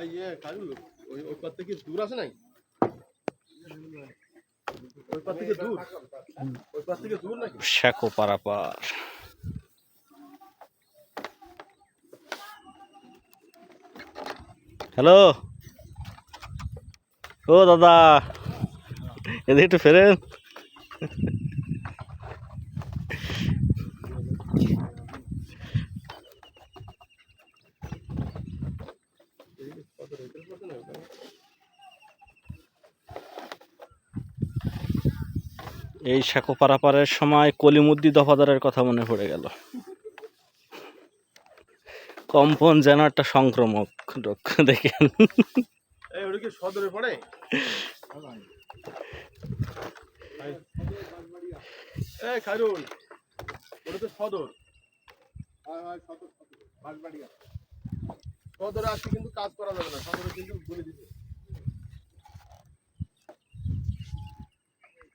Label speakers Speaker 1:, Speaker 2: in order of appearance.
Speaker 1: ইয়ে কাজু ওই পার থেকে দূর আছে নাই? ওই পার থেকে দূর? ওই পার থেকে দূর নাকি?
Speaker 2: শ্যাকো পারাপার। হ্যালো, ও দাদা, এদিকে একটু ফেরেন। এই শ্যাকো পারাপারের সময় কলিমুদ্দি দফাদারের কথা মনে পড়ে গেল। কম্পন যেন একটা সংক্রমক রোগ, দেখেন।
Speaker 1: এই ওটা কি সদরে পড়ে? এই খায়রুল, ওটা তো সদর। সদরে আসলে কিন্তু কাজ করা যাবে না, সদরে কিন্তু বলে দিতে।